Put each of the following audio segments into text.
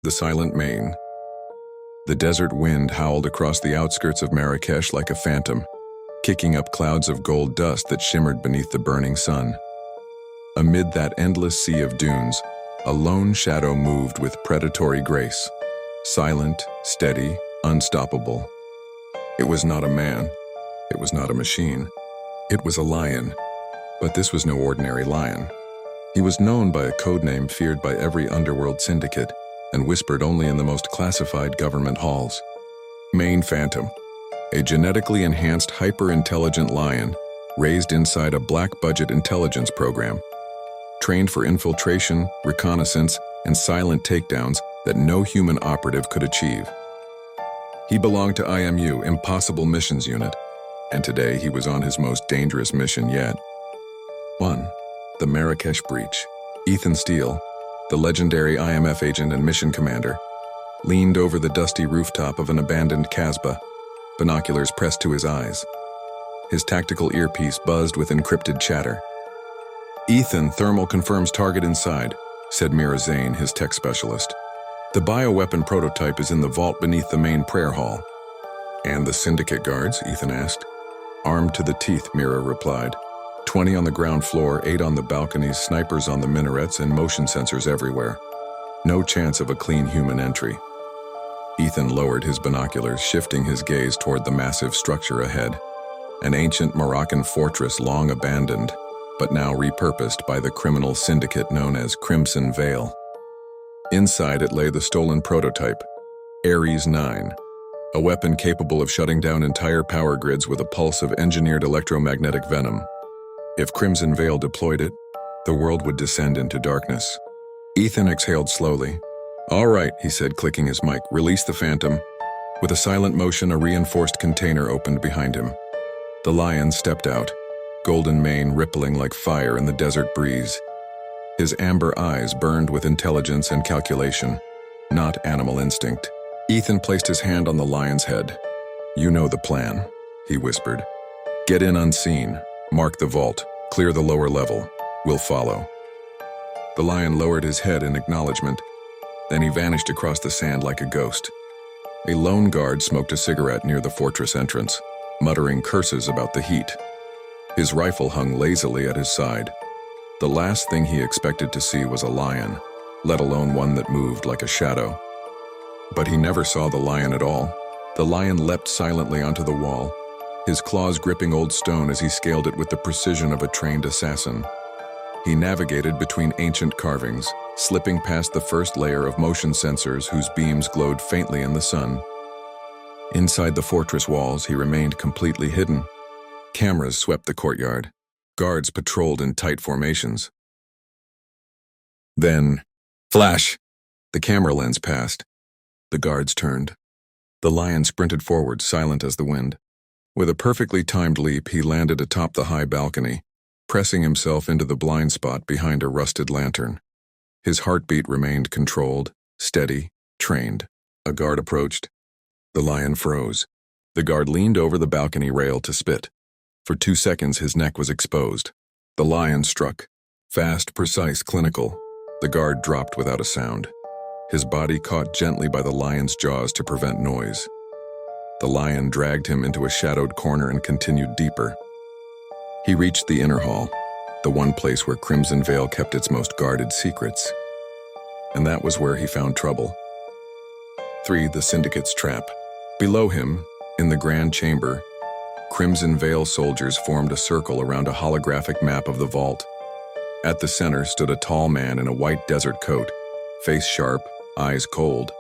The silent Main. The desert wind howled across the outskirts of Marrakesh like a phantom, kicking up clouds of gold dust that shimmered beneath the burning sun. Amid that endless sea of dunes, a lone shadow moved with predatory grace, silent, steady, unstoppable. It was not a man. It was not a machine. It was a lion. But this was no ordinary lion. He was known by a codename feared by every underworld syndicate and whispered only in the most classified government halls. Main Phantom, a genetically enhanced hyper-intelligent lion raised inside a black-budget intelligence program, trained for infiltration, reconnaissance, and silent takedowns that no human operative could achieve. He belonged to IMU, Impossible Missions Unit, and today he was on his most dangerous mission yet. 1. The Marrakesh Breach. Ethan Steele, the legendary IMF agent and mission commander, leaned over the dusty rooftop of an abandoned Casbah, binoculars pressed to his eyes. His tactical earpiece buzzed with encrypted chatter. "Ethan, thermal confirms target inside," said Mira Zane, his tech specialist. "The bioweapon prototype is in the vault beneath the main prayer hall." "And the syndicate guards?" Ethan asked. "Armed to the teeth," Mira replied. 20 on the ground floor, 8 on the balconies, snipers on the minarets, and motion sensors everywhere. No chance of a clean human entry. Ethan lowered his binoculars, shifting his gaze toward the massive structure ahead. An ancient Moroccan fortress long abandoned, but now repurposed by the criminal syndicate known as Crimson Veil. Inside it lay the stolen prototype, Ares 9, a weapon capable of shutting down entire power grids with a pulse of engineered electromagnetic venom. If Crimson Veil deployed it, the world would descend into darkness. Ethan exhaled slowly. "All right," he said, clicking his mic, "release the Phantom." With a silent motion, a reinforced container opened behind him. The lion stepped out, golden mane rippling like fire in the desert breeze. His amber eyes burned with intelligence and calculation, not animal instinct. Ethan placed his hand on the lion's head. "You know the plan," he whispered. "Get in unseen. Mark the vault, clear the lower level. We'll follow." The lion lowered his head in acknowledgement. Then he vanished across the sand like a ghost. A lone guard smoked a cigarette near the fortress entrance, muttering curses about the heat. His rifle hung lazily at his side. The last thing he expected to see was a lion, let alone one that moved like a shadow. But he never saw the lion at all. The lion leapt silently onto the wall, his claws gripping old stone as he scaled it with the precision of a trained assassin. He navigated between ancient carvings, slipping past the first layer of motion sensors whose beams glowed faintly in the sun. Inside the fortress walls, he remained completely hidden. Cameras swept the courtyard. Guards patrolled in tight formations. Then, flash! The camera lens passed. The guards turned. The lion sprinted forward, silent as the wind. With a perfectly timed leap, he landed atop the high balcony, pressing himself into the blind spot behind a rusted lantern. His heartbeat remained controlled, steady, trained. A guard approached. The lion froze. The guard leaned over the balcony rail to spit. For 2 seconds, his neck was exposed. The lion struck. Fast, precise, clinical. The guard dropped without a sound. His body caught gently by the lion's jaws to prevent noise. The lion dragged him into a shadowed corner and continued deeper. He reached the inner hall, the one place where Crimson Veil kept its most guarded secrets. And that was where he found trouble. 3. The Syndicate's trap. Below him, in the grand chamber, Crimson Veil soldiers formed a circle around a holographic map of the vault. At the center stood a tall man in a white desert coat, face sharp, eyes cold.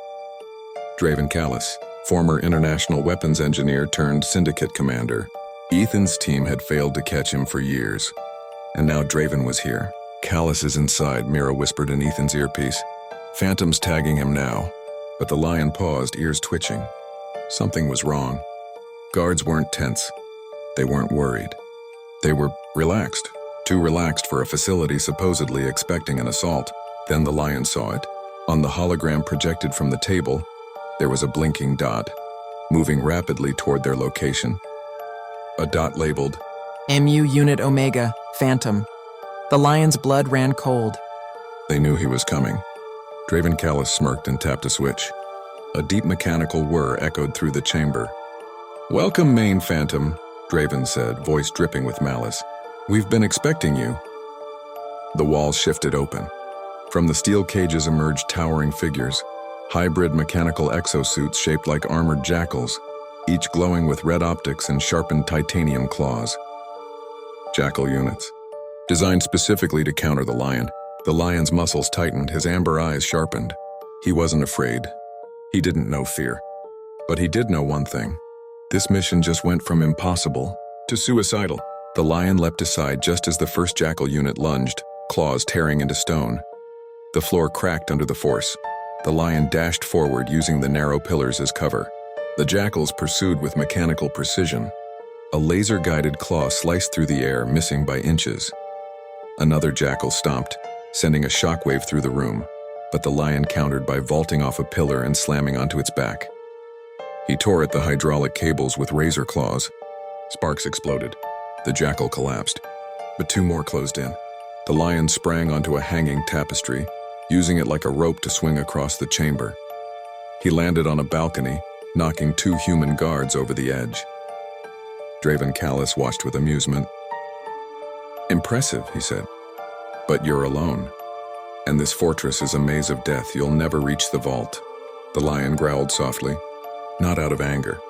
Draven Callis, former international weapons engineer turned syndicate commander. Ethan's team had failed to catch him for years, and now Draven was here. "Callis is inside," Mira whispered in Ethan's earpiece. "Phantom's tagging him now." But the lion paused, ears twitching. Something was wrong. Guards weren't tense. They weren't worried. They were relaxed, too relaxed for a facility supposedly expecting an assault. Then the lion saw it. On the hologram projected from the table, there was a blinking dot, moving rapidly toward their location. A dot labeled, MU Unit Omega, Phantom. The lion's blood ran cold. They knew he was coming. Draven Callus smirked and tapped a switch. A deep mechanical whir echoed through the chamber. "Welcome, main phantom," Draven said, voice dripping with malice. "We've been expecting you." The walls shifted open. From the steel cages emerged towering figures, hybrid mechanical exosuits shaped like armored jackals, each glowing with red optics and sharpened titanium claws. Jackal units. Designed specifically to counter the lion. The lion's muscles tightened, his amber eyes sharpened. He wasn't afraid. He didn't know fear. But he did know one thing. This mission just went from impossible to suicidal. The lion leapt aside just as the first jackal unit lunged, claws tearing into stone. The floor cracked under the force. The lion dashed forward using the narrow pillars as cover. The jackals pursued with mechanical precision. A laser-guided claw sliced through the air, missing by inches. Another jackal stomped, sending a shockwave through the room, but the lion countered by vaulting off a pillar and slamming onto its back. He tore at the hydraulic cables with razor claws. Sparks exploded. The jackal collapsed, but two more closed in. The lion sprang onto a hanging tapestry, using it like a rope to swing across the chamber. He landed on a balcony, knocking two human guards over the edge. Draven Callus watched with amusement. "Impressive," he said. "But you're alone. And this fortress is a maze of death. You'll never reach the vault." The lion growled softly, not out of anger,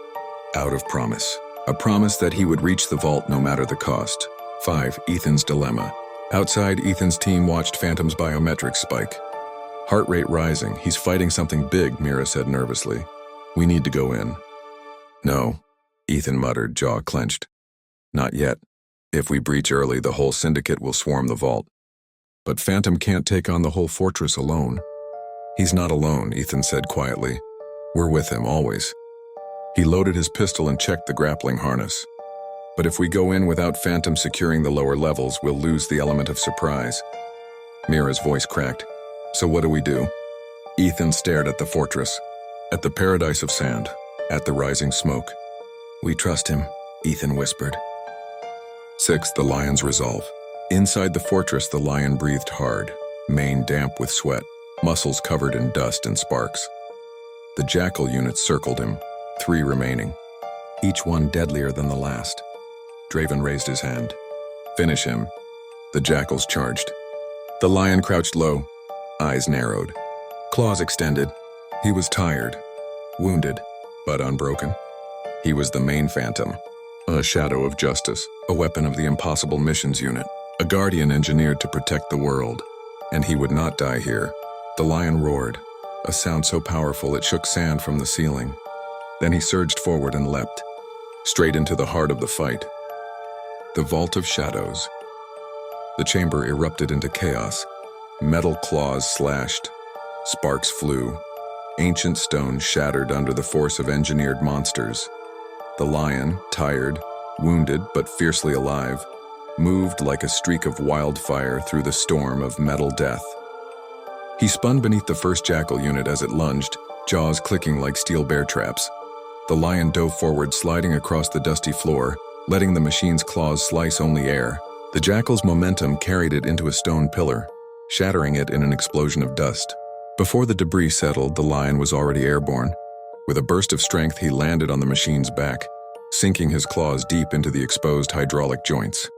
out of promise. A promise that he would reach the vault no matter the cost. 5. Ethan's dilemma. Outside, Ethan's team watched Phantom's biometrics spike. Heart rate rising. "He's fighting something big," Mira said nervously. "We need to go in." "No," Ethan muttered, jaw clenched. "Not yet. If we breach early, the whole syndicate will swarm the vault. But Phantom can't take on the whole fortress alone." "He's not alone," Ethan said quietly. "We're with him, always." He loaded his pistol and checked the grappling harness. "But if we go in without Phantom securing the lower levels, we'll lose the element of surprise." Mira's voice cracked. "So what do we do?" Ethan stared at the fortress, at the paradise of sand, at the rising smoke. "We trust him," Ethan whispered. 6. The lion's resolve. Inside the fortress, the lion breathed hard, mane damp with sweat, muscles covered in dust and sparks. The jackal units circled him, 3 remaining, each one deadlier than the last. Draven raised his hand. "Finish him." The jackals charged. The lion crouched low, eyes narrowed, claws extended. He was tired, wounded, but unbroken. He was the main phantom, a shadow of justice, a weapon of the impossible missions unit, a guardian engineered to protect the world. And he would not die here. The lion roared, a sound so powerful it shook sand from the ceiling. Then he surged forward and leapt, straight into the heart of the fight. The Vault of Shadows. The chamber erupted into chaos. Metal claws slashed. Sparks flew. Ancient stone shattered under the force of engineered monsters. The lion, tired, wounded but fiercely alive, moved like a streak of wildfire through the storm of metal death. He spun beneath the first jackal unit as it lunged, jaws clicking like steel bear traps. The lion dove forward, sliding across the dusty floor, letting the machine's claws slice only air. The jackal's momentum carried it into a stone pillar, shattering it in an explosion of dust. Before the debris settled, the lion was already airborne. With a burst of strength, he landed on the machine's back, sinking his claws deep into the exposed hydraulic joints.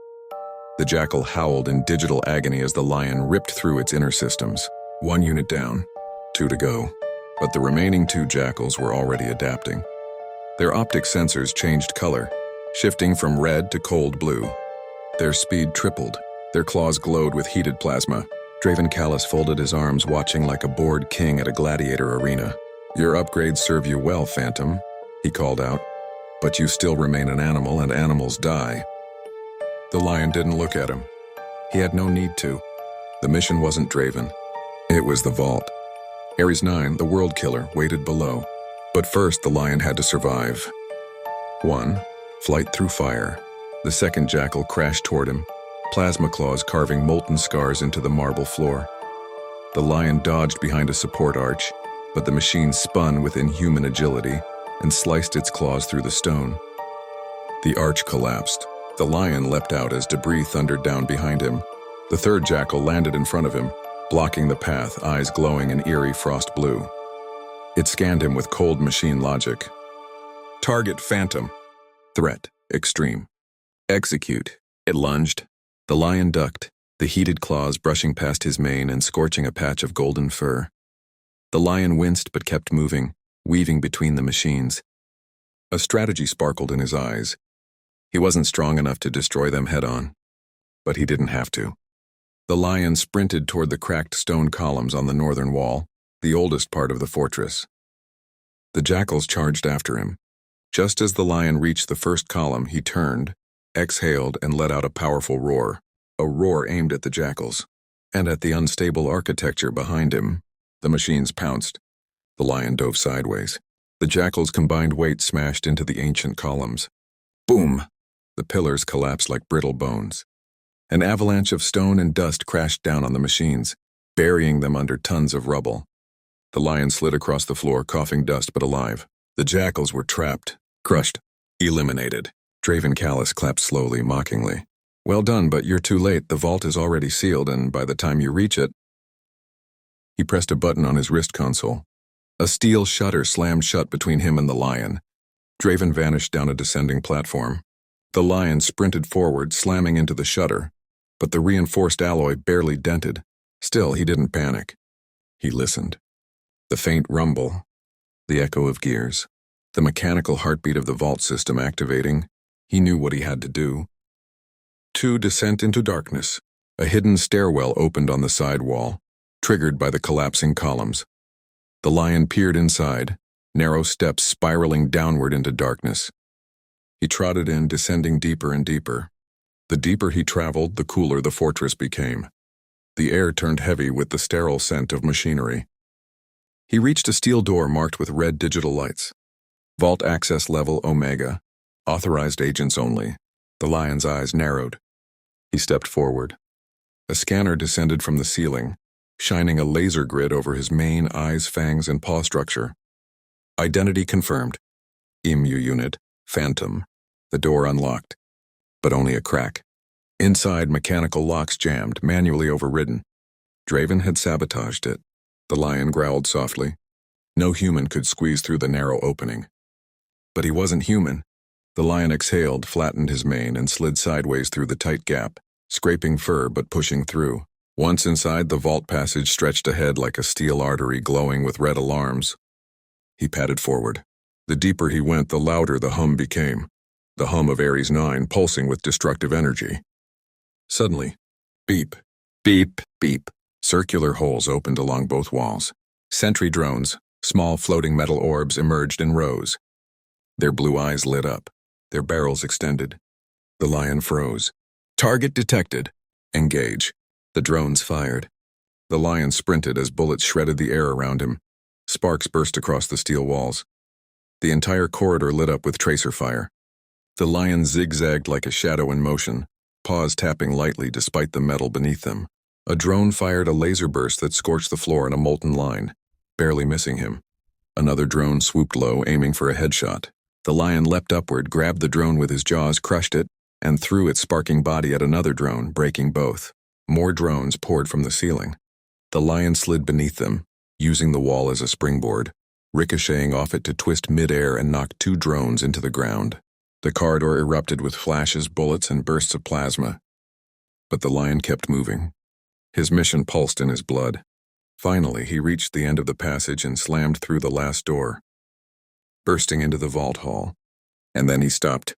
The jackal howled in digital agony as the lion ripped through its inner systems. 1 unit down, 2 to go. But the remaining 2 jackals were already adapting. Their optic sensors changed color, shifting from red to cold blue. Their speed tripled. Their claws glowed with heated plasma. Draven Callus folded his arms, watching like a bored king at a gladiator arena. "Your upgrades serve you well, Phantom," he called out. "But you still remain an animal, and animals die." The lion didn't look at him. He had no need to. The mission wasn't Draven. It was the vault. Ares 9, the world killer, waited below. But first, the lion had to survive. 1. Flight through fire. The second jackal crashed toward him, plasma claws carving molten scars into the marble floor. The lion dodged behind a support arch, but the machine spun with inhuman agility and sliced its claws through the stone. The arch collapsed. The lion leapt out as debris thundered down behind him. The third jackal landed in front of him, blocking the path, eyes glowing in eerie frost blue. It scanned him with cold machine logic. Target phantom. Threat extreme. Execute. It lunged. The lion ducked, the heated claws brushing past his mane and scorching a patch of golden fur. The lion winced but kept moving, weaving between the machines. A strategy sparkled in his eyes. He wasn't strong enough to destroy them head-on, but he didn't have to. The lion sprinted toward the cracked stone columns on the northern wall, the oldest part of the fortress. The jackals charged after him. Just as the lion reached the first column, he turned, exhaled, and let out a powerful roar. A roar aimed at the jackals, and at the unstable architecture behind him. The machines pounced. The lion dove sideways. The jackals' combined weight smashed into the ancient columns. Boom! The pillars collapsed like brittle bones. An avalanche of stone and dust crashed down on the machines, burying them under tons of rubble. The lion slid across the floor, coughing dust but alive. The jackals were trapped, crushed, eliminated. Draven Callus clapped slowly, mockingly. Well done, but you're too late. The vault is already sealed, and by the time you reach it... He pressed a button on his wrist console. A steel shutter slammed shut between him and the lion. Draven vanished down a descending platform. The lion sprinted forward, slamming into the shutter, but the reinforced alloy barely dented. Still, he didn't panic. He listened. The faint rumble, the echo of gears, the mechanical heartbeat of the vault system activating. He knew what he had to do. Descent into darkness. A hidden stairwell opened on the side wall, triggered by the collapsing columns. The lion peered inside, narrow steps spiraling downward into darkness. He trotted in, descending deeper and deeper. The deeper he traveled, the cooler the fortress became. The air turned heavy with the sterile scent of machinery. He reached a steel door marked with red digital lights. Vault access level Omega. Authorized agents only. The lion's eyes narrowed. He stepped forward. A scanner descended from the ceiling, shining a laser grid over his mane, eyes, fangs, and paw structure. Identity confirmed. EMU unit, Phantom. The door unlocked, but only a crack. Inside, mechanical locks jammed, manually overridden. Draven had sabotaged it. The lion growled softly. No human could squeeze through the narrow opening. But he wasn't human. The lion exhaled, flattened his mane, and slid sideways through the tight gap, scraping fur but pushing through. Once inside, the vault passage stretched ahead like a steel artery glowing with red alarms. He padded forward. The deeper he went, the louder the hum became. The hum of Ares 9 pulsing with destructive energy. Suddenly, beep, beep, beep. Circular holes opened along both walls. Sentry drones, small floating metal orbs, emerged in rows. Their blue eyes lit up. Their barrels extended. The lion froze. Target detected. Engage. The drones fired. The lion sprinted as bullets shredded the air around him. Sparks burst across the steel walls. The entire corridor lit up with tracer fire. The lion zigzagged like a shadow in motion, paws tapping lightly despite the metal beneath them. A drone fired a laser burst that scorched the floor in a molten line, barely missing him. Another drone swooped low, aiming for a headshot. The lion leapt upward, grabbed the drone with his jaws, crushed it, and threw its sparking body at another drone, breaking both. More drones poured from the ceiling. The lion slid beneath them, using the wall as a springboard, ricocheting off it to twist mid-air and knock 2 drones into the ground. The corridor erupted with flashes, bullets, and bursts of plasma. But the lion kept moving. His mission pulsed in his blood. Finally, he reached the end of the passage and slammed through the last door, bursting into the vault hall. And then he stopped.